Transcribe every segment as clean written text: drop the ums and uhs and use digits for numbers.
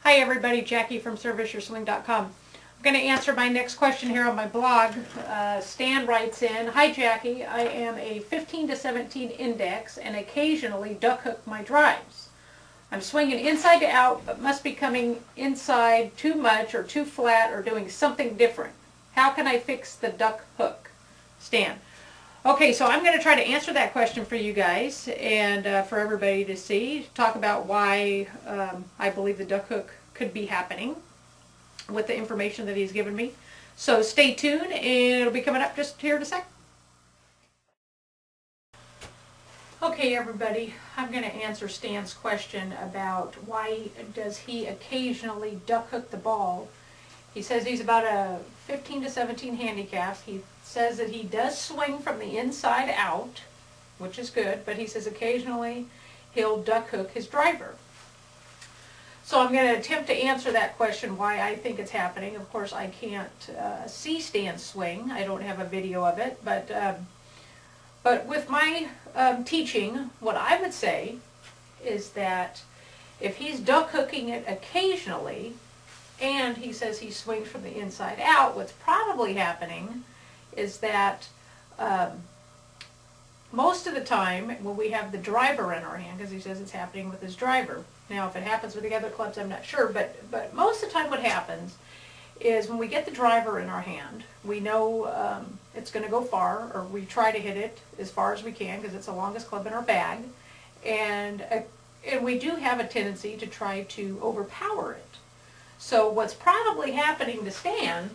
Hi everybody, Jackie from ServiceYourSwing.com. I'm going to answer my next question here on my blog. Stan writes in, "Hi Jackie, I am a 15 to 17 index and occasionally duck hook my drives. I'm swinging inside to out but must be coming inside too much or too flat or doing something different. How can I fix the duck hook?" Stan. Okay, so I'm going to try to answer that question for you guys and for everybody to see. Talk about why I believe the duck hook could be happening with the information that he's given me. So stay tuned and it'll be coming up just here in a sec. Okay everybody, I'm going to answer Stan's question about why does he occasionally duck hook the ball. He says he's about a 15 to 17 handicap. He says that he does swing from the inside out, which is good, but he says occasionally he'll duck hook his driver. So I'm going to attempt to answer that question, why I think it's happening. Of course, I can't see Stan swing. I don't have a video of it, but with my teaching, what I would say is that if he's duck hooking it occasionally, and he says he swings from the inside out, what's probably happening is that most of the time when we have the driver in our hand, because he says it's happening with his driver. Now if it happens with the other clubs, I'm not sure, but most of the time what happens is when we get the driver in our hand, we know it's going to go far, or we try to hit it as far as we can because it's the longest club in our bag, and we do have a tendency to try to overpower it. So what's probably happening to Stan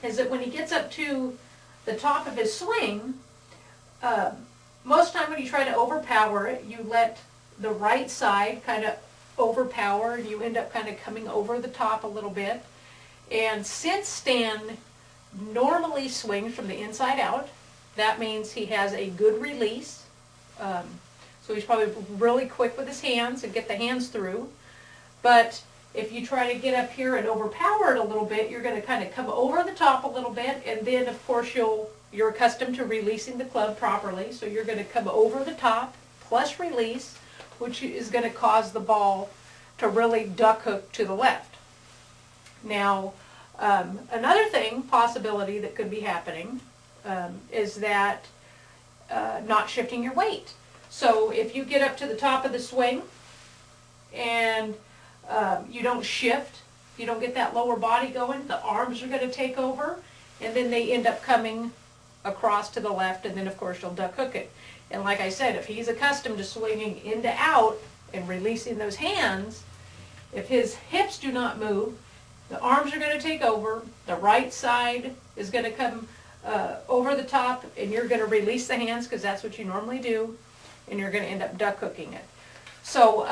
is that when he gets up to the top of his swing, most of the time when you try to overpower it, you let the right side kind of overpower and you end up kind of coming over the top a little bit. And since Stan normally swings from the inside out, that means he has a good release. So he's probably really quick with his hands and get the hands through. But if you try to get up here and overpower it a little bit, you're going to kind of come over the top a little bit, and then of course you're accustomed to releasing the club properly, so you're going to come over the top plus release, which is going to cause the ball to really duck hook to the left. Now, another possibility that could be happening is that not shifting your weight. So if you get up to the top of the swing and you don't shift, you don't get that lower body going, the arms are going to take over, and then they end up coming across to the left, and then of course you'll duck hook it. And like I said, if he's accustomed to swinging in to out and releasing those hands, if his hips do not move, the arms are going to take over, the right side is going to come over the top, and you're going to release the hands because that's what you normally do, and you're going to end up duck hooking it. So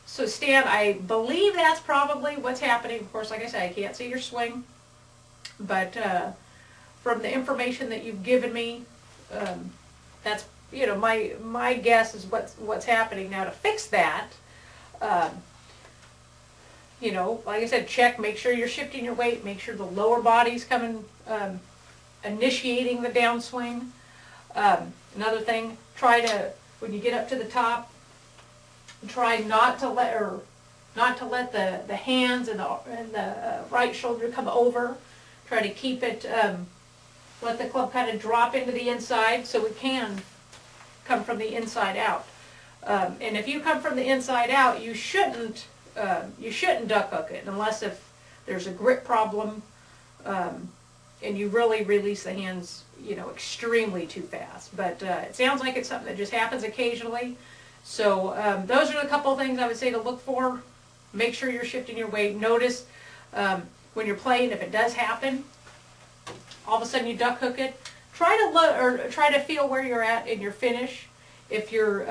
So Stan, I believe that's probably what's happening. Of course, like I said, I can't see your swing, but from the information that you've given me, that's, you know, my guess is what's happening. Now to fix that, you know, like I said, check, make sure you're shifting your weight, make sure the lower body's coming, initiating the downswing. Another thing, try to, when you get up to the top, try not to let the hands and the right shoulder come over. Try to keep it, let the club kind of drop into the inside so it can come from the inside out. And if you come from the inside out, you shouldn't duck hook it unless if there's a grip problem and you really release the hands, you know, extremely too fast. But it sounds like it's something that just happens occasionally. So those are a couple of things I would say to look for. Make sure you're shifting your weight. Notice when you're playing, if it does happen, all of a sudden you duck hook it. Try to feel where you're at in your finish. If your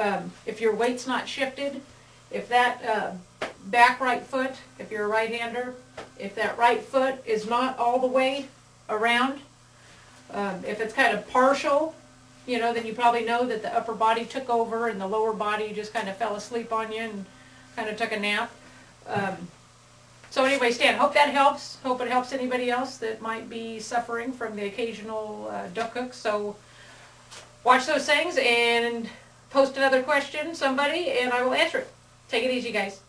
weight's not shifted, if that back right foot, if you're a right-hander, if that right foot is not all the way around, if it's kind of partial, you know, then you probably know that the upper body took over and the lower body just kind of fell asleep on you and kind of took a nap. So anyway, Stan, hope that helps. Hope it helps anybody else that might be suffering from the occasional duck hook. So watch those things and post another question, somebody, and I will answer it. Take it easy, guys.